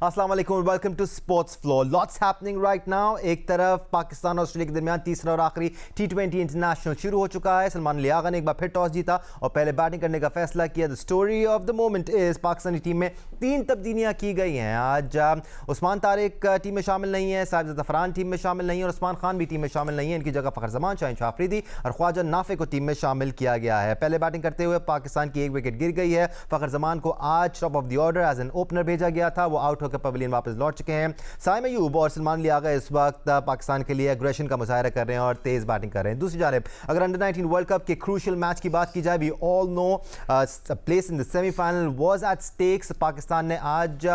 अस्सलाम वालेकुम, welcome to sports flow. Lots happening right now. एक तरफ पाकिस्तान और ऑस्ट्रेलिया के दरमियान तीसरा और आखिरी T20 इंटरनेशनल शुरू हो चुका है। सलमान लियागा ने एक बार फिर टॉस जीता और पहले बैटिंग करने का फैसला किया। The story of the moment is Pakistani team में 3 तब्दीलियां की गई हैं। आज उस्मान तारिक टीम में शामिल नहीं है, साजिद ज़फ़रान टीम में शामिल नहीं है और उस्मान खान भी टीम में शामिल नहीं है। इनकी जगह फ़खर जमान, शाहीन शाह अफरीदी और ख्वाजा नाफे को टीम में शामिल किया गया है। पहले बैटिंग करते हुए पाकिस्तान की एक विकेट गिर गई है। फ़खर जमान को आज top of the order as an opener भेजा गया था। वो आउट होकर पवेलियन वापस लौट चुके हैं। साइम अयूब और सलमान लियागा इस वक्त पाकिस्तान के लिए एग्रेशन का मुजाहरा कर रहे हैं और तेज बैटिंग कर रहे हैं। दूसरी जानिब अगर अंडर 19 वर्ल्ड कप के क्रूशियल मैच की बात की जाए, we all know place in the semifinal was at stakes. Pakistan ने आज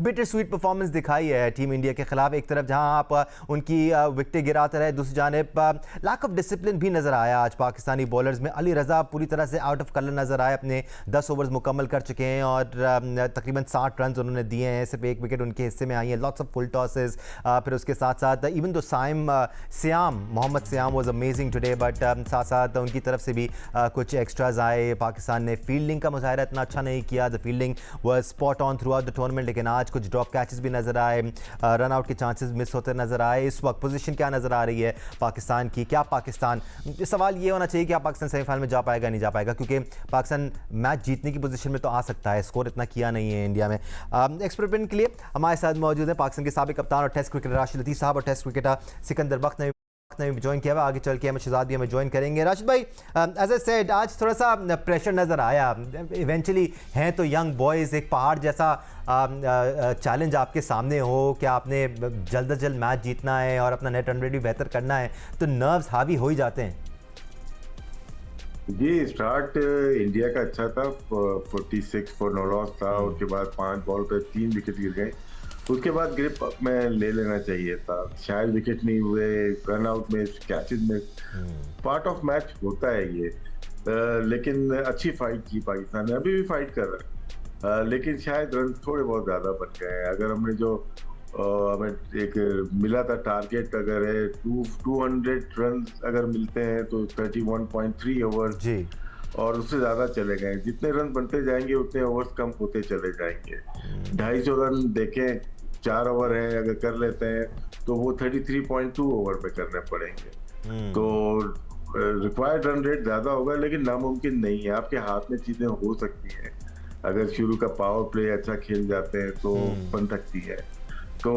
बिटर स्वीट परफॉर्मेंस दिखाई है टीम इंडिया के खिलाफ। एक तरफ जहां आप उनकी विकेटें गिराते रहे, दूसरी जानिब लैक ऑफ डिसिप्लिन भी नजर आया आज पाकिस्तानी बॉलर्स में। अली रजा पूरी तरह से आउट ऑफ कलर नजर आए। अपने 10 ओवर्स मुकम्मल कर चुके हैं और तकरीबन 60 रन उन्होंने दिए हैं। सिर्फ एक विकेट उनके हिस्से में आई है। Lots of full tosses. फिर उसके साथ साथ इवन दो Mohammad Siam was amazing today, but साथ साथ उनकी तरफ से भी कुछ एक्स्ट्राज आए। पाकिस्तान ने फील्डिंग का मुजाहरा इतना अच्छा नहीं किया। The fielding was spot on through out the tournament, लेकिन आज कुछ ड्रॉप कैचेस भी नजर आए, रन आउट के चांसेस मिस होते नजर आए। इस वक्त पोजीशन क्या नजर आ रही है पाकिस्तान की? क्या पाकिस्तान, सवाल ये होना चाहिए कि पाकिस्तान सेमीफाइनल में जा पाएगा नहीं जा पाएगा, क्योंकि पाकिस्तान मैच जीतने की पोजीशन में तो आ सकता है, स्कोर इतना किया नहीं है इंडिया में। एक्सपेरिमेंट के लिए हमारे साथ मौजूद है पाकिस्तान के साबिक कप्तान और टेस्ट क्रिकेटर राशिद लतीफ़ साहब और टेस्ट क्रिकेटर सिकंदर बख्त ने भी ज्वाइन किया हुआ। आगे चल के हमें शहजाद भी हमें ज्वाइन करेंगे। राशिद भाई, एज ए सेड, आज थोड़ा सा प्रेशर नज़र आया। इवेंचुअली हैं तो यंग बॉयज़, एक पहाड़ जैसा चैलेंज आपके सामने हो कि आपने जल्द अज जल्द मैच जीतना है और अपना नेट रन रेट भी बेहतर करना है, तो नर्व्स हावी हो ही जाते हैं। जी, स्टार्ट इंडिया का अच्छा था। 46 फॉर नो लॉस था। उसके बाद 5 बॉल पे 3 विकेट गिर गए। उसके बाद ग्रिप में ले लेना चाहिए था। शायद विकेट नहीं हुए, रन आउट में, कैचेज में, पार्ट ऑफ मैच होता है ये। लेकिन अच्छी फाइट की पाकिस्तान ने, अभी भी फाइट कर रहा है, लेकिन शायद रन थोड़े बहुत ज़्यादा बन गए हैं। अगर हमने जो हमें एक मिला था टारगेट, अगर है 200 रन अगर मिलते हैं तो 31.3 ओवर जी, और उससे ज़्यादा चले गए। जितने रन बनते जाएंगे उतने ओवर्स कम होते चले जाएंगे। 250 रन देखें, 4 ओवर हैं, अगर कर लेते हैं तो वो 33.2 ओवर में करने पड़ेंगे। तो रिक्वायर्ड रन रेट ज़्यादा होगा, लेकिन नामुमकिन नहीं है। आपके हाथ में चीज़ें हो सकती हैं। अगर शुरू का पावर प्ले अच्छा खेल जाते हैं तो बन सकती है। तो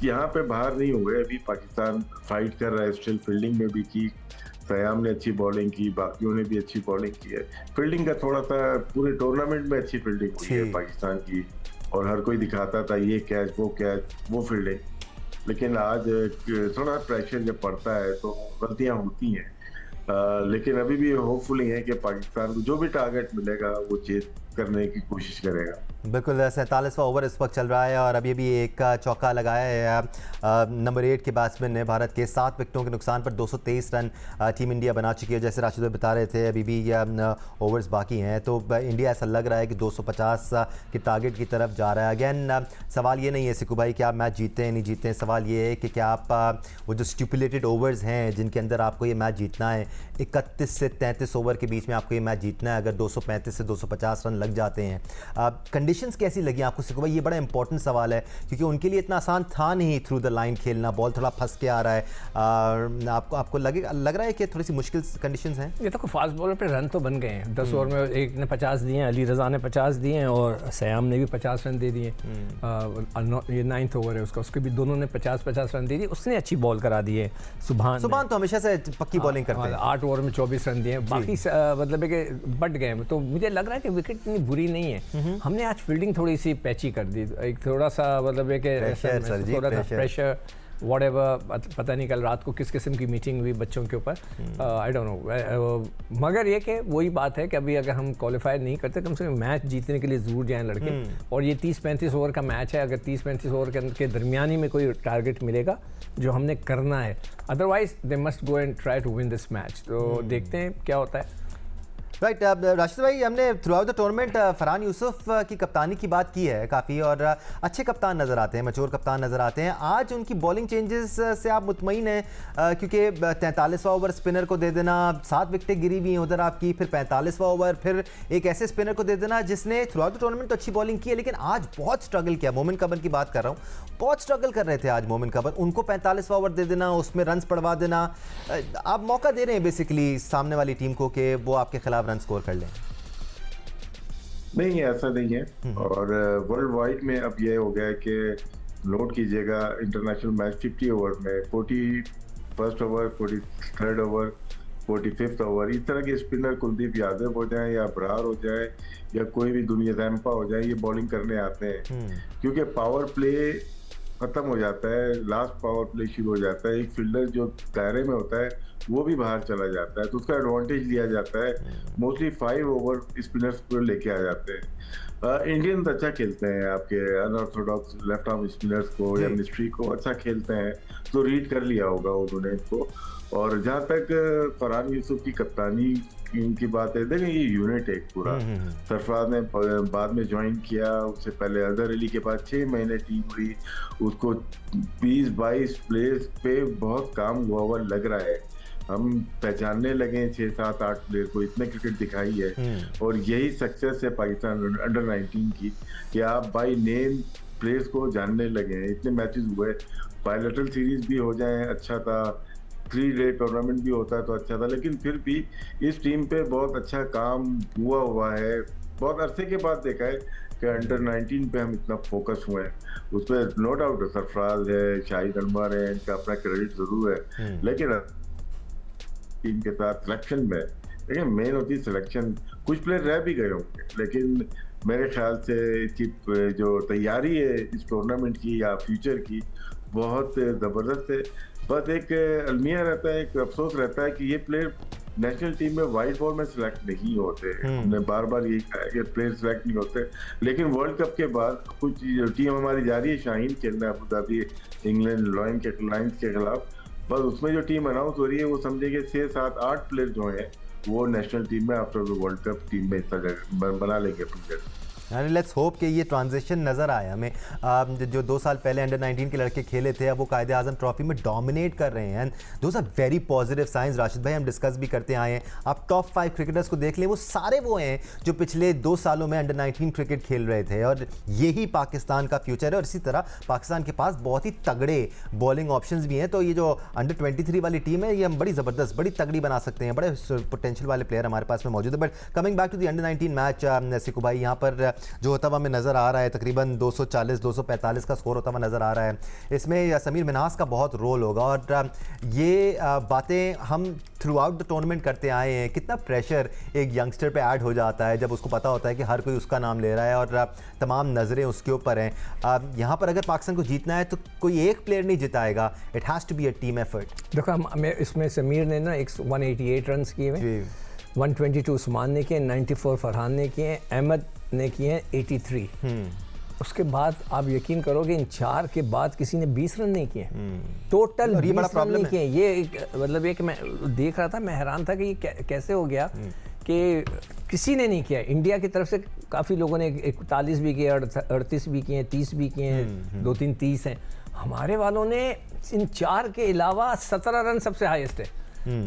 यहाँ पे बाहर नहीं हुए, अभी पाकिस्तान फाइट कर रहा है। स्टिल फील्डिंग में भी की, सयाम ने अच्छी बॉलिंग की, बाकियों ने भी अच्छी बॉलिंग की है। फील्डिंग का थोड़ा सा पूरे टूर्नामेंट में अच्छी फील्डिंग हुई है पाकिस्तान की, और हर कोई दिखाता था ये कैच, वो फील्डिंग। लेकिन आज थोड़ा प्रेशर जब पड़ता है तो गलतियां होती हैं। लेकिन अभी भी होपफुली है कि पाकिस्तान को जो भी टारगेट मिलेगा वो चेज करने की कोशिश करेगा। बिल्कुल। 47वां ओवर इस वक्त चल रहा है और अभी भी एक चौका लगाया है नंबर 8 के बैट्समैन ने। भारत के 7 विकेटों के नुकसान पर 223 रन टीम इंडिया बना चुकी है। जैसे राशिद भाई बता रहे थे, अभी भी ओवर्स बाकी हैं, तो इंडिया ऐसा लग रहा है कि 250 के टारगेट की तरफ जा रहा है। अगेन सवाल ये नहीं है सिकू भाई कि आप मैच जीते हैं नहीं जीते हैं, सवाल ये है कि क्या आप वो जो स्टिपुलेटेड ओवर्स हैं जिनके अंदर आपको ये मैच जीतना है, 31 से 33 ओवर के बीच में आपको ये मैच जीतना है, अगर 235 से 250 रन लग जाते हैं, कंडीशंस कैसी लगी आपको सिकू भाई? ये बड़ा इंपॉर्टेंट सवाल है, क्योंकि उनके लिए इतना आसान था नहीं थ्रू द लाइन खेलना। बॉल थोड़ा फंस के आ रहा है। आपको लग रहा है कि थोड़ी सी मुश्किल कंडीशंस हैं? ये तो फास्ट बॉलर पे रन तो बन गए हैं। 10 ओवर में एक ने 50 दिए हैं, अली रजा ने 50 दिए हैं और सयाम ने भी 50 रन दे दिए। ये 9th ओवर है उसका, उसके भी दोनों ने 50-50 रन दे दिए। उसने अच्छी बॉल करा दी है। सुभान तो हमेशा से पक्की बॉलिंग करते हैं। 8 ओवर में 24 रन दिए। बाकी मतलब है कि बट गए। तो मुझे लग रहा है कि विकेट इतनी बुरी नहीं है। हमने आज फील्डिंग थोड़ी सी पैची कर दी, एक थोड़ा सा मतलब है कि थोड़ा सा प्रेशर व्हाटएवर। पता नहीं कल रात को किस किस्म की मीटिंग हुई बच्चों के ऊपर, आई डोंट नो। मगर ये कि वही बात है कि अभी अगर हम क्वालिफाई नहीं करते, कम से कम मैच जीतने के लिए ज़रूर जाएं लड़के। और ये 30-35 ओवर का मैच है। अगर 30-35 ओवर के दरमियान में कोई टारगेट मिलेगा जो हमने करना है, otherwise they must go and try to win this match. तो देखते हैं क्या होता है। राइट राशिद भाई, हमने through out the tournament Farhan Yusuf की कप्तानी की बात की है काफ़ी, और अच्छे कप्तान नज़र आते हैं, मैच्योर कप्तान नज़र आते हैं। आज उनकी बॉलिंग चेंजेस से आप मुतमईन हैं? क्योंकि 43वां ओवर स्पिनर को दे देना, 7 विकेटें गिरी हुई हैं उधर आपकी, फिर 45वां ओवर फिर एक ऐसे स्पिनर को दे देना जिसने थ्रू आउट द टूर्नामेंट तो अच्छी बॉलिंग की है, लेकिन आज बहुत स्ट्रगल किया। मोमिन कबर की बात कर रहा हूँ, बहुत स्ट्रगल कर रहे थे आज मोमिन कबर, उनको 45वां ओवर दे देना, उसमें रन्स पड़वा देना। आप मौका दे रहे हैं बेसिकली सामने वाली टीम को कि वो आपके खिलाफ रन स्कोर कर लें। नहीं, ऐसा नहीं है। और वर्ल्ड वाइड में अब ये हो गया है कि नोट कीजिएगा, इंटरनेशनल मैच 50 ओवर में 41st over, 43rd over, 45th over, इस तरह के स्पिनर कुलदीप यादव हो जाए या अबरार हो जाए या कोई भी दुनिया जैम्पा हो जाए, ये बॉलिंग करने आते हैं। क्योंकि पावर प्ले खत्म हो जाता है, लास्ट पावर प्ले शुरू हो जाता है, एक फील्डर जो दायरे में होता है वो भी बाहर चला जाता है, तो उसका एडवांटेज लिया जाता है। मोस्टली 5 ओवर स्पिनर्स को लेके आ जाते हैं। इंडियंस अच्छा खेलते हैं, आपके अनऑर्थोडॉक्स लेफ्ट आर्म स्पिनर्स को या मिस्ट्री को अच्छा खेलते हैं, तो रीड कर लिया होगा उन्होंने इनको। और जहाँ तक फरहान यूसुफ की कप्तानी की बात है, देखें ये यूनिट है पूरा। सरफराज ने बाद में ज्वाइन किया, उससे पहले अजहर अली के बाद 6 महीने टीम हुई, उसको 20-22 प्लेयर्स पे बहुत काम हुआ हुआ लग रहा है। हम पहचानने लगे 6-7-8 प्लेयर को, इतने क्रिकेट दिखाई है। और यही सक्सेस है पाकिस्तान अंडर 19 की, कि आप बाय नेम प्लेयर्स को जानने लगे हैं। इतने मैचेस हुए, बायलैटरल सीरीज भी हो जाए अच्छा था, 3-डे टूर्नामेंट भी होता है तो अच्छा था, लेकिन फिर भी इस टीम पे बहुत अच्छा काम हुआ है। बहुत अरसे के बाद देखा है कि अंडर 19 पे हम इतना फोकस हुए हैं, उस पर नो डाउट सरफराज है, शाहिद अनवर है, इनका अपना क्रेडिट जरूर है, लेकिन टीम के साथ सिलेक्शन में देखिए मेन होती है सिलेक्शन। कुछ प्लेयर रह भी गए होंगे, लेकिन मेरे ख्याल से इसकी जो तैयारी है इस टूर्नामेंट की या फ्यूचर की, बहुत ज़बरदस्त है। बस एक अलमिया रहता है, एक अफसोस रहता है कि ये प्लेयर नेशनल टीम में वाइट बॉल में सिलेक्ट नहीं होते। हमने बार बार यही कहा है कि प्लेयर सिलेक्ट नहीं होते, लेकिन वर्ल्ड कप के बाद कुछ टीम हमारी जा रही है शाहीन खेलना अबू धाबी इंग्लैंड लायंस के खिलाफ, बस उसमें जो टीम अनाउंस हो रही है वो समझे कि 6-7-8 प्लेयर जो हैं वो नेशनल टीम में after the world cup team में हिस्सा बना लेंगे अपनी जगह। यानी लेट्स होप कि ये ट्रांजिशन नज़र आए हमें। जो 2 साल पहले अंडर 19 के लड़के खेले थे, अब वो कायदे आज़म ट्रॉफी में डोमिनेट कर रहे हैं। Those are very positive signs. Rashid भाई, हम डिस्कस भी करते आए हैं, आप टॉप 5 क्रिकेटर्स को देख लें, वो सारे वो हैं जो पिछले 2 सालों में अंडर 19 क्रिकेट खेल रहे थे, और यही पाकिस्तान का फ्यूचर है। और इसी तरह पाकिस्तान के पास बहुत ही तगड़े बॉलिंग ऑप्शंस भी हैं, तो ये जो अंडर 23 वाली टीम है, ये हम बड़ी ज़बरदस्त, बड़ी तगड़ी बना सकते हैं। बड़े पोटेंशियल वाले प्लेयर हमारे पास में मौजूद है। But coming back to the under 19 match, Siku भाई, यहाँ पर जो होता हुआ नज़र आ रहा है, तकरीबन 240-245 का स्कोर होता हुआ नज़र आ रहा है। इसमें समीर मिन्हास का बहुत रोल होगा, और ये बातें हम थ्रू आउट द टूर्नामेंट करते आए हैं। कितना प्रेशर एक यंगस्टर पे ऐड हो जाता है जब उसको पता होता है कि हर कोई उसका नाम ले रहा है और तमाम नज़रें उसके ऊपर हैं। यहाँ पर अगर पाकिस्तान को जीतना है तो कोई एक प्लेयर नहीं जिताएगा, it has to be a team effort. देखो, हमें इसमें समीर ने ना 188 रन किए हुए, 122 उस्मान ने किए, 94 फरहान ने किए, अहमद ने किए हैं 83। उसके बाद आप यकीन करोगे इन 4 के बाद किसी ने 20 रन नहीं किए, टोटल 20 रन नहीं किए। ये मतलब ये कि मैं देख रहा था, मैं हैरान था कि ये कैसे हो गया कि किसी ने नहीं किया। इंडिया की तरफ से काफ़ी लोगों ने 41 भी किए, 38 भी किए, 30 भी किए हैं, 2-3 30 हैं। हमारे वालों ने इन 4 के अलावा 17 रन सबसे हाईएस्ट है,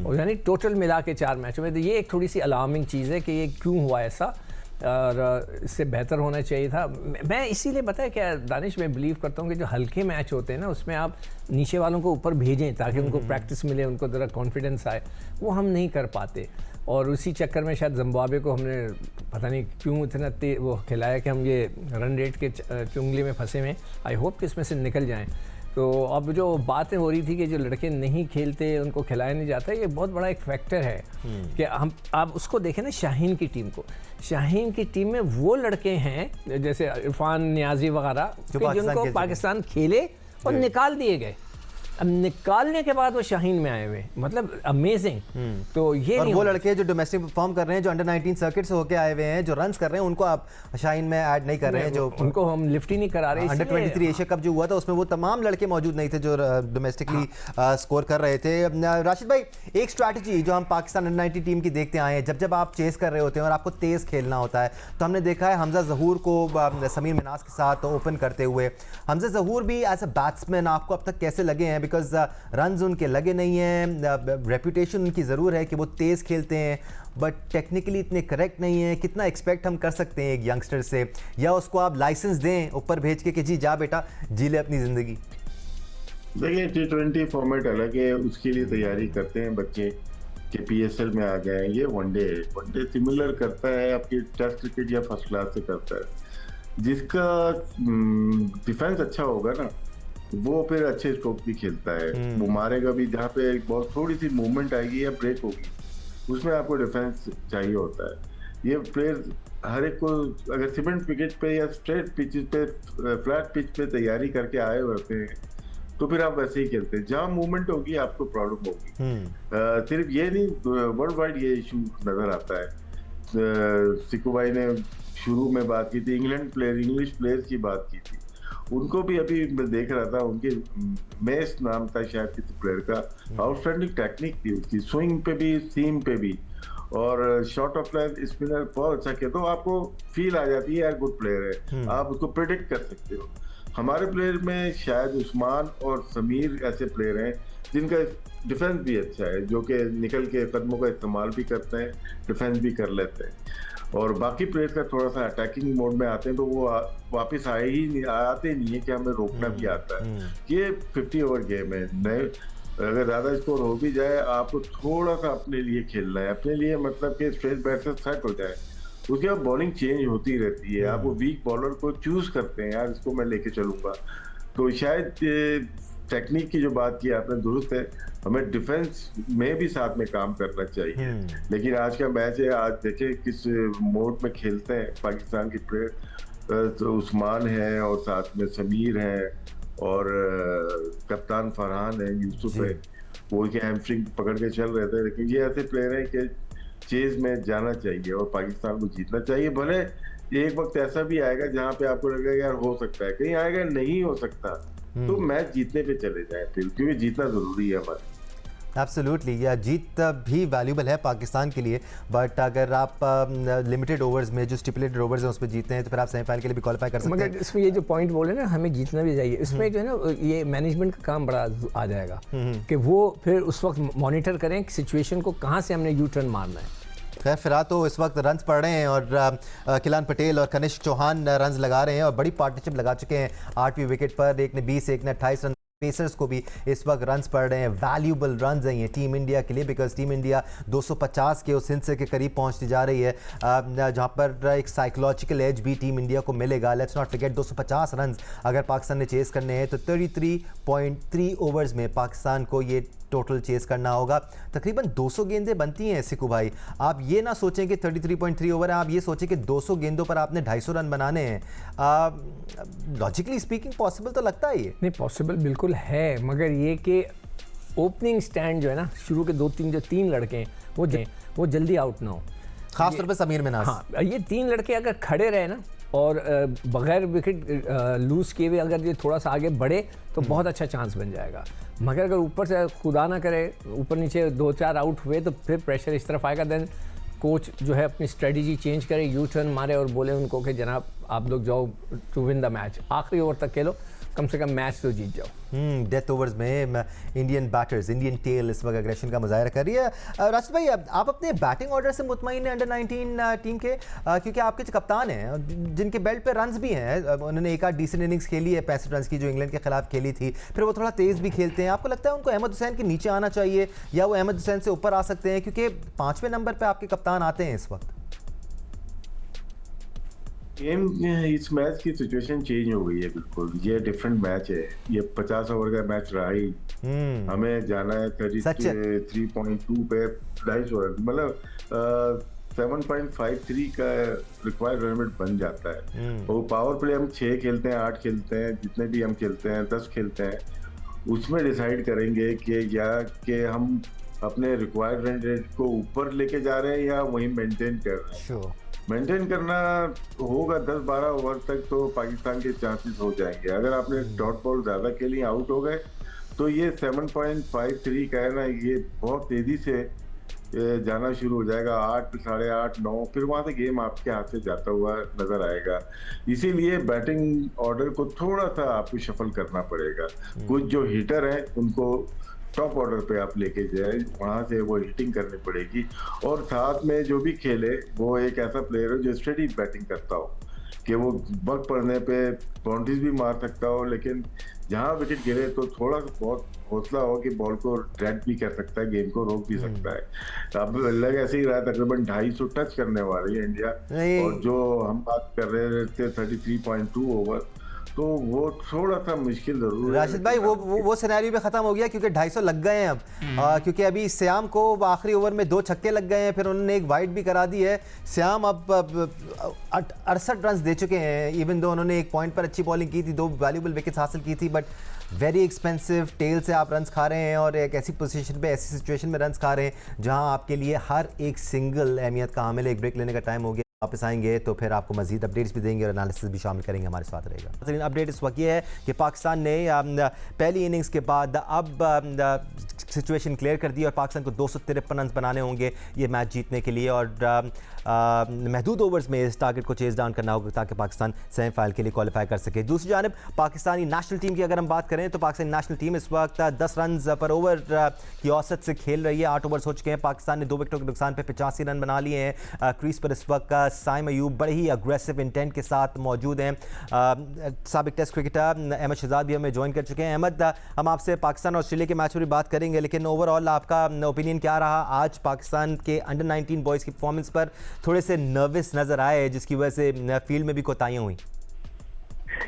और यानी टोटल मिला के 4 मैचों में। तो ये एक थोड़ी सी अलार्मिंग चीज़ है कि ये क्यों हुआ ऐसा, और इससे बेहतर होना चाहिए था। मैं इसीलिए बताया क्या दानिश, मैं बिलीव करता हूँ कि जो हल्के मैच होते हैं ना, उसमें आप नीचे वालों को ऊपर भेजें ताकि उनको प्रैक्टिस मिले, उनको ज़रा कॉन्फिडेंस आए। वो हम नहीं कर पाते, और उसी चक्कर में शायद जिम्बाब्वे को हमने पता नहीं क्यों इतना वो खिलाया कि हम ये रन रेट के चुंगली में फंसे हुए। आई होप कि इसमें से निकल जाएँ। तो अब जो बातें हो रही थी कि जो लड़के नहीं खेलते उनको खिलाया नहीं जाता, ये बहुत बड़ा एक फैक्टर है कि हम आप उसको देखें ना, शाहीन की टीम को, शाहीन की टीम में वो लड़के हैं जैसे इरफान नियाजी वगैरह जिनको पाकिस्तान खेले और निकाल दिए गए। अब निकालने के बाद वो शाहीन में आए हुए, मतलब अमेजिंग। तो ये और नहीं वो होना लड़के जो डोमेस्टिक परफॉर्म कर रहे हैं, जो अंडर 19 सर्किट से होके आए हुए हैं, जो रन्स कर रहे हैं, उनको आप शाहीन में ऐड नहीं कर रहे हैं। जो उनको हम लिफ्ट ही नहीं करा रहे। अंडर 23 एशिया कप जो हुआ था उसमें वो तमाम लड़के मौजूद नहीं थे जो डोमेस्टिकली स्कोर कर रहे थे। राशिद भाई, एक स्ट्रैटेजी जो हम पाकिस्तान अंडर 19 टीम की देखते आए हैं, जब आप चेस कर रहे होते हैं और आपको तेज खेलना होता है, तो हमने देखा है हमजा जहूर को समीर मिनास के साथ ओपन करते हुए। हमजा जहूर भी एज अ बैट्समैन आपको अब तक कैसे लगे हैं? बिकॉज रन्स उनके लगे नहीं हैं, रेपुटेशन उनकी ज़रूर है कि वो तेज़ खेलते हैं, बट टेक्निकली इतने करेक्ट नहीं है। कितना एक्सपेक्ट हम कर सकते हैं एक यंगस्टर से, या उसको आप लाइसेंस दें ऊपर भेज के कि जी जा बेटा जी ले अपनी ज़िंदगी? देखिए, T20 फॉर्मेट अलग है, उसके लिए तैयारी करते हैं बच्चे कि PSL में आ गए। ये वनडे सिमिलर करता है आपकी टेस्ट क्रिकेट या फर्स्ट क्लास से करता है। जिसका डिफेंस अच्छा होगा ना, वो फिर अच्छे स्ट्रोक भी खेलता है, वो मारेगा भी। जहाँ पे बॉल थोड़ी सी मूवमेंट आएगी या ब्रेक होगी, उसमें आपको डिफेंस चाहिए होता है। ये प्लेयर हर एक को, अगर सीमेंट विकेट पे या स्ट्रेट पिच पे, फ्लैट पिच पे तैयारी करके आए होते हैं, तो फिर आप वैसे ही खेलते हैं। जहाँ मूवमेंट होगी आपको प्रॉब्लम होगी। सिर्फ ये नहीं, वर्ल्ड वाइड ये इशू नजर आता है। सिक्कू भाई ने शुरू में बात की थी, इंग्लिश प्लेयर्स की बात की थी। उनको भी अभी मैं देख रहा था, उनके मेस नाम था शायद किसी प्लेयर का, आउटस्टैंडिंग टेक्निक थी उसकी, स्विंग पे भी, सीम पे भी, और शॉर्ट ऑफ लाइन स्पिनर बहुत अच्छा किया। तो आपको फील आ जाती है यार गुड प्लेयर है, आप उसको प्रिडिक्ट कर सकते हो। हमारे प्लेयर में शायद उस्मान और समीर ऐसे प्लेयर हैं जिनका डिफेंस भी अच्छा है, जो कि निकल के कदमों का इस्तेमाल भी करते हैं, डिफेंस भी कर लेते हैं। और बाकी प्लेयर्स का थोड़ा सा अटैकिंग मोड में आते हैं, तो वो वापस आते नहीं है कि हमें रोकना भी आता है। ये 50 ओवर गेम है, नए अगर ज्यादा स्कोर हो भी जाए, आपको थोड़ा सा अपने लिए खेलना है। अपने लिए मतलब कि स्ट्रेट बैट से सेट हो जाए, उसके बाद बॉलिंग चेंज होती रहती है। आप वो वीक बॉलर को चूज करते हैं, यार इसको मैं लेके चलूंगा। तो शायद टेक्निक की जो बात की आपने दुरुस्त है, हमें डिफेंस में भी साथ में काम करना चाहिए। लेकिन आज का मैच है, आज देखें किस मोड में खेलते हैं पाकिस्तान के प्लेयर। तो उस्मान है और साथ में समीर है और कप्तान फरहान है, यूसुफ है, वो कि हैमस्ट्रिंग पकड़ के चल रहे थे। लेकिन ये ऐसे प्लेयर हैं कि चेज में जाना चाहिए और पाकिस्तान को जीतना चाहिए। भले एक वक्त ऐसा भी आएगा जहां पे आपको लगेगा यार हो सकता है, कहीं आएगा नहीं हो सकता, तो मैच जीतने पे चले जाए फिर, क्योंकि जीतना जरूरी है हमारे। एब्सोल्युटली, या जीत भी वैल्यूबल है पाकिस्तान के लिए, बट अगर आप लिमिटेड ओवर्स में जो स्टिपुलेटेड ओवर्स हैं उसमें जीते हैं तो फिर आप सेमीफाइनल के लिए भी क्वालिफाई कर सकते हैं। मगर इसमें ये जो पॉइंट बोले ना, हमें जीतना भी चाहिए, इसमें जो है ना ये मैनेजमेंट का काम बड़ा आ जाएगा कि वो फिर उस वक्त मॉनिटर करें कि सिचुएशन को कहाँ से हमने यू टर्न मारना है। खैर फिलहाल तो इस वक्त रन्स पड़ रहे हैं और किलान पटेल और कनिष्क चौहान रन्स लगा रहे हैं और बड़ी पार्टनरशिप लगा चुके हैं 8वीं विकेट पर। एक ने 20, एक ने 28 रन। पेसर्स को भी इस वक्त रन्स पड़ रहे हैं, वैल्यूबल रन्स हैं ये टीम इंडिया के लिए, बिकॉज टीम इंडिया 250 के उस हिस्से के करीब पहुंचती जा रही है, जहां पर एक साइकोलॉजिकल एज भी टीम इंडिया को मिलेगा। लेट्स नॉट फॉरगेट 250 रन्स अगर पाकिस्तान ने चेस करने हैं तो 33.3 ओवर्स में पाकिस्तान को ये टोटल चेस करना होगा। तकरीबन 200 गेंदें बनती हैं सिक्कू भाई। आप ये ना सोचें कि 33.3 ओवर है, आप ये सोचें कि 200 गेंदों पर आपने 250 रन बनाने हैं। लॉजिकली स्पीकिंग पॉसिबल तो लगता है ये? नहीं, पॉसिबल बिल्कुल है, मगर ये कि ओपनिंग स्टैंड जो है ना, शुरू के 2-3 लड़के हैं वो जल्दी आउट ना हो, खासतौर पर समीर मिनास। हाँ, ये 3 लड़के अगर खड़े रहे ना और बगैर विकेट लूज किए हुए अगर ये थोड़ा सा आगे बढ़े तो बहुत अच्छा चांस बन जाएगा। मगर अगर ऊपर से खुदा ना करे ऊपर नीचे 2-4 आउट हुए तो फिर प्रेशर इस तरफ आएगा। देन कोच जो है अपनी स्ट्रेटजी चेंज करे, यू टर्न मारे और बोले उनको कि जनाब आप लोग जाओ टू विन द मैच, आखिरी ओवर तक खेलो, कम से कम मैच तो जीत जाओ। डेथ ओवर्स में इंडियन बैटर्स, इंडियन टेल इस वक्त एग्रेशन का मुजाहरा कर रही है। राशिद भाई, आप अपने बैटिंग ऑर्डर से मुतमईन हैं अंडर 19 टीम के, क्योंकि आपके जो कप्तान हैं जिनके बेल्ट पे रन्स भी हैं, उन्होंने एक आध डिसेंट इनिंग्स खेली है 65 रन की जो इंग्लैंड के खिलाफ खेली थी, फिर वो थोड़ा तेज़ भी खेलते हैं। आपको लगता है उनको अहमद हुसैन के नीचे आना चाहिए या वो अहमद हुसैन से ऊपर आ सकते हैं, क्योंकि 5वें नंबर पर आपके कप्तान आते हैं इस वक्त? गेम, इस मैच की सिचुएशन चेंज हो गई है बिल्कुल। ये डिफरेंट मैच है, ये 50 ओवर का मैच रहा ही। हमें जाना है 33.2 पे 250 ओवर, मतलब 7.53 का रिक्वायर्ड रन रेट बन जाता है। और पावर प्ले हम 6 खेलते हैं, 8 खेलते हैं, जितने भी हम खेलते हैं 10 खेलते हैं, उसमें डिसाइड करेंगे कि हम अपने रिक्वायर्ड रन रेट को ऊपर लेके जा रहे हैं या वहीं मेंटेन कर रहे हैं। मेंटेन करना होगा 10-12 ओवर तक तो पाकिस्तान के चांसेस हो जाएंगे। अगर आपने डॉट बॉल ज्यादा खेली, आउट हो गए, तो ये 7.53 का है ना, ये बहुत तेजी से जाना शुरू हो जाएगा। 8, 8.5, 9, फिर वहां से गेम आपके हाथ से जाता हुआ नजर आएगा। इसीलिए बैटिंग ऑर्डर को थोड़ा सा आपको शफल करना पड़ेगा। कुछ जो हिटर हैं उनको टॉप ऑर्डर पे आप लेके जाए, वहां से वो हिटिंग करनी पड़ेगी। और साथ में जो भी खेले वो एक ऐसा प्लेयर हो जो स्टेडी बैटिंग करता हो, कि वो वक्त पड़ने पे बाउंड्रीज भी मार सकता हो, लेकिन जहां विकेट गिरे तो थोड़ा सा बहुत हौसला हो कि बॉल को ड्रैग भी कर सकता है, गेम को रोक भी सकता है। अब लग ऐसे ही रहा है तकरीबन 250 टच करने वाली है इंडिया, और जो हम बात कर रहे थे 33.2 ओवर, तो वो थोड़ा सा मुश्किल जरूर है। राशिद भाई वो सिनेरियो भी खत्म हो गया क्योंकि 250 लग गए हैं अब, क्योंकि अभी श्याम को आखिरी ओवर में 2 छक्के लग गए हैं, फिर उन्होंने एक वाइड भी करा दी है। श्याम अब 68 रन दे चुके हैं, इवन दो उन्होंने एक पॉइंट पर अच्छी बॉलिंग की थी, 2 वैल्यूबल विकेट्स हासिल की थी, बट वेरी एक्सपेंसिव टेल से आप रन्स खा रहे हैं और एक ऐसी पोजीशन पे, ऐसी सिचुएशन में रन्स खा रहे हैं जहां आपके लिए हर एक सिंगल अहमियत का हामिल है। एक ब्रेक लेने का टाइम हो गया, वापस आएंगे तो फिर आपको मजीद अपडेट्स भी देंगे और एनालिसिस भी शामिल करेंगे, हमारे साथ रहेगा। अपडेट इस वक्त ये है कि पाकिस्तान ने पहली इनिंग्स के बाद अब सिचुएशन क्लियर कर दी और पाकिस्तान को 253 रन बनाने होंगे ये मैच जीतने के लिए, और महदूद ओवर्स में इस टारगेट को चेज डाउन करना होगा ताकि पाकिस्तान सेमीफाइनल के लिए क्वालिफाई कर सके। दूसरी जानब पाकिस्तानी नेशनल टीम की अगर हम बात करें तो पाकिस्तानी नेशनल टीम इस वक्त 10 रन पर ओवर की औसत से खेल रही है। 8 ओवर्स हो चुके हैं, पाकिस्तान ने 2 विकेटों के नुकसान पर 85 रन बना लिए हैं। क्रीज पर इस वक्त साइम अयूब बड़े ही अग्रेसिव इंटेंट के साथ मौजूद हैं। साबिक टेस्ट क्रिकेटर अहमद शहजाद भी हमें ज्वाइन कर चुके हैं। अहमद, हम आपसे पाकिस्तान और ऑस्ट्रेलिया के मैच पर भी बात करेंगे, लेकिन ओवरऑल आपका ओपिनियन क्या रहा आज पाकिस्तान के अंडर 19 बॉयज़ की परफॉर्मेंस पर? थोड़े से नर्वस नजर आए जिसकी वजह से फील्ड में भी कोताहियां हुई।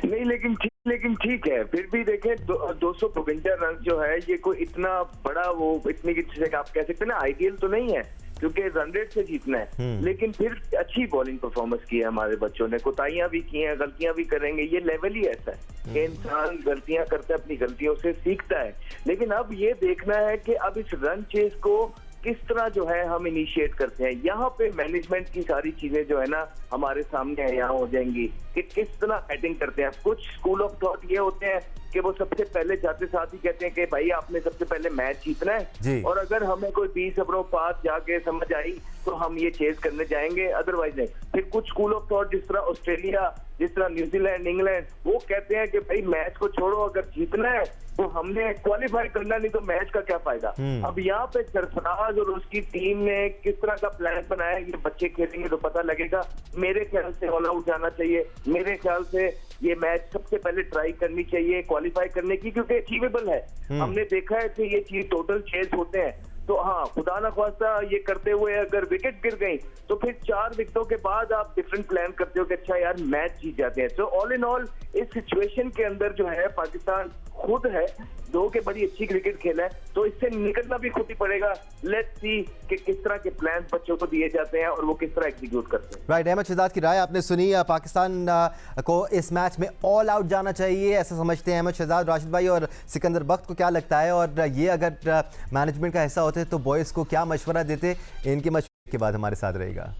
नहीं, लेकिन ठीक है, फिर भी देखें 252 रन जो है ये कोई इतना बड़ा, वो इतनी जिसे आप कह सकते हैं ना आइडियल तो नहीं है, क्योंकि रन रेट से जीतना है, लेकिन फिर अच्छी बॉलिंग परफॉर्मेंस की है हमारे बच्चों ने। कोताहियां भी की हैं, गलतियां भी करेंगे, ये लेवल ही ऐसा है कि इंसान गलतियां करता है, अपनी गलतियों से सीखता है। लेकिन अब ये देखना है कि अब इस रन चेस को किस तरह जो है हम इनिशिएट करते हैं। यहाँ पे मैनेजमेंट की सारी चीजें जो है ना हमारे सामने यहाँ हो जाएंगी कि किस तरह बैटिंग करते हैं। कुछ स्कूल ऑफ थॉट ये होते हैं कि वो सबसे पहले जाते साथ ही कहते हैं कि भाई आपने सबसे पहले मैच जीतना है, और अगर हमें कोई 20 ओवरों पास जाके समझ आई तो हम ये चेज करने जाएंगे, अदरवाइज नहीं। फिर कुछ स्कूल ऑफ थॉट जिस तरह ऑस्ट्रेलिया, जिस तरह न्यूजीलैंड, इंग्लैंड, वो कहते हैं कि भाई मैच को छोड़ो, अगर जीतना है तो हमने क्वालिफाई करना, नहीं तो मैच का क्या फायदा। अब यहाँ पे सरफराज और उसकी टीम ने किस तरह का प्लान बनाया, ये बच्चे खेलेंगे तो पता लगेगा। मेरे ख्याल से ऑल आउट जाना चाहिए, मेरे ख्याल से ये मैच सबसे पहले ट्राई करनी चाहिए क्वालिफाई करने की, क्योंकि अचीवेबल है। हमने देखा है कि ये चीज टोटल चेज होते हैं, तो हाँ खुदा ना ख्वास्ता ये करते हुए अगर विकेट गिर गई तो फिर 4 विकेटों के बाद आप डिफरेंट प्लान करते हो कि अच्छा यार मैच जीत जाते हैं। तो ऑल इन ऑल इस सिचुएशन के अंदर जो है पाकिस्तान खुद है 2 के बड़ी अच्छी क्रिकेट खेला है, तो इससे निकलना भी खुद ही पड़ेगा। लेट्स सी कि किस तरह के प्लान बच्चों को दिए जाते हैं और वो किस तरह एग्जीक्यूट करते हैं। राइट, अहमद शहजाद की राय आपने सुनी। पाकिस्तान को इस मैच में ऑल आउट जाना चाहिए ऐसा समझते हैं अहमद शहजाद। राशिद भाई और सिकंदर बख्त को क्या लगता है, और ये अगर मैनेजमेंट का हिस्सा होते तो बॉयज़ को क्या मशवरा देते? इनके मशवरे के बाद हमारे साथ रहेगा।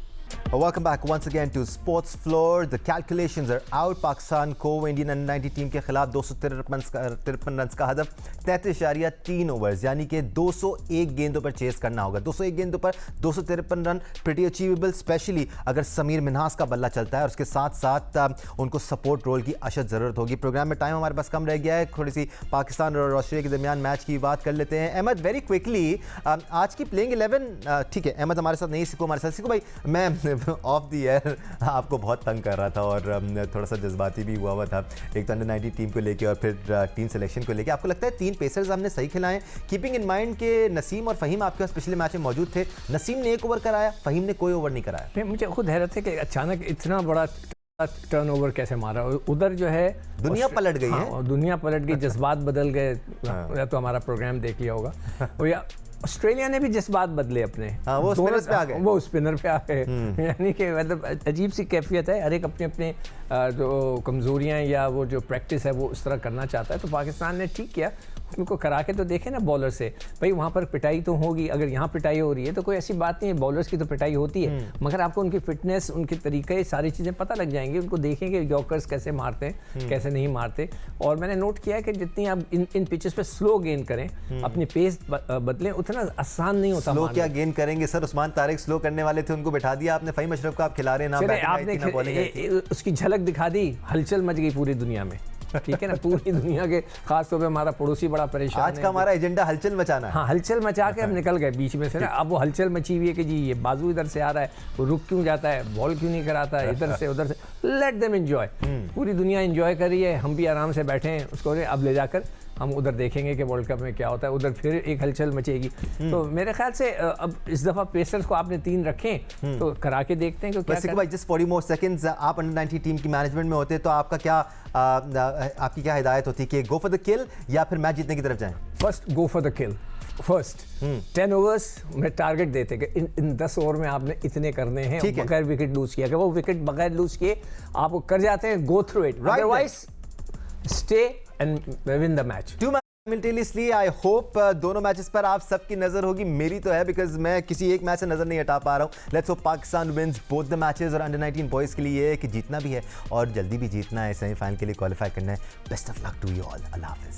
Welcome back once again to Sports Floor. The calculations are out. Pakistan को इंडियन अंडर 90 टीम के खिलाफ 253 रन का हदफ 33.3 ओवर्स यानी कि 201 गेंदों पर चेस करना होगा। 201 गेंदों पर 253 रन प्रीटी अचीवेबल, स्पेशली अगर समीर मिन्हास का बल्ला चलता है और उसके साथ साथ उनको सपोर्ट रोल की अशद ज़रूरत होगी। प्रोग्राम में टाइम हमारे पास कम रह गया है, थोड़ी सी पाकिस्तान और ऑस्ट्रेलिया के दरमियान मैच की बात कर लेते हैं। अहमद, वेरी क्विकली आज की प्लेइंग 11, ठीक है अहमद हमारे साथ नहीं, सिको हमारे साथ। सिको भाई, मैं ऑफ द एयर आपको बहुत तंग कर रहा था और थोड़ा सा जज्बाती भी हुआ था, एक तो अंडर 90 टीम को लेके और फिर टीम सिलेक्शन को लेके। आपको लगता है 3 पेसर्स हमने सही खिलाए, कीपिंग इन माइंड के नसीम और फ़हीम आपके पास पिछले मैच में मौजूद थे? नसीम ने 1 ओवर कराया, फ़हीम ने कोई ओवर नहीं कराया। मुझे खुद हैरत है कि अचानक इतना बड़ा टर्नओवर कैसे मारा। उधर जो है दुनिया पलट गई है, और दुनिया पलट गई, जज्बात बदल गए। तो हमारा प्रोग्राम देख लिया होगा। या ऑस्ट्रेलिया ने भी जज्बात बदले अपने, वो स्पिनर पे आ गए, वो स्पिनर पे आ गए। यानी कि मतलब अजीब सी कैफियत है, हर एक अपने अपने जो कमज़ोरियाँ या वो जो प्रैक्टिस है वो उस तरह करना चाहता है, तो पाकिस्तान ने ठीक किया, उनको करा के तो देखे ना बॉलर से, भाई वहाँ पर पिटाई तो होगी, अगर यहाँ पिटाई हो रही है तो कोई ऐसी बात नहीं है, बॉलर्स की तो पिटाई होती है, मगर आपको उनकी फिटनेस, उनके तरीके, सारी चीज़ें पता लग जाएंगी, उनको देखेंगे यॉर्कर्स कैसे मारते हैं, कैसे नहीं मारते। और मैंने नोट किया है कि जितनी आप इन पिचेस पे स्लो गेन करें, अपनी पेस बदलें, उतना आसान नहीं होता। स्लो क्या गेन करेंगे सर, उस्मान तारिक स्लो करने वाले थे, उनको बैठा दिया आपने, फ़हीम अशरफ का आप खिला रहे हैं, आपने उसकी झलक दिखा दी, हलचल मच गई पूरी दुनिया में, ठीक है ना, पूरी दुनिया के, खास तौर पे हमारा पड़ोसी बड़ा परेशान आज का हमारा एजेंडा हलचल मचाना है। हाँ, हलचल मचा के हम निकल गए बीच में से ना, अब वो हलचल मची हुई है कि जी ये बाजू इधर से आ रहा है, वो रुक क्यों जाता है, बॉल क्यों नहीं कराता है, इधर से उधर से, लेट देम एंजॉय, पूरी दुनिया एंजॉय कर रही है, हम भी आराम से बैठे हैं, उसको अब ले जाकर हम उधर देखेंगे कि वर्ल्ड कप में क्या होता है, उधर फिर एक हलचल मचेगी। तो मेरे ख्याल से अब इस दफ़ा पेसर्स को आपने 3 रखें, तो करा के देखते हैं कि क्या भाई जस्ट 40 मोर सेकंड्स, आप अंडर 19 टीम की मैनेजमेंट में होते तो आपका क्या आपकी क्या हिदायत होती कि गो फॉर द किल या फिर मैच जीतने की तरफ जाएं? First go for the kill, first 10 overs में टारगेट देते कि इन 10 ओवर में आपने इतने करने हैं बगैर विकेट लूज किया, अगर वो विकेट बगैर लूज किए आप कर जाते हैं, go through it, otherwise stay and win the match. Simultaneously, I hope दोनों मैचेस पर आप सबकी नजर होगी, मेरी तो है, बिकॉज मैं किसी एक मैच से नजर नहीं हटा पा रहा हूँ। Let's hope Pakistan wins both the matches, और अंडर 19 बॉयज के लिए ये है कि जीतना भी है और जल्दी भी जीतना है, सेमीफाइनल के लिए क्वालिफाई करना है। Best of luck to you all, अल्लाह हाफिज़।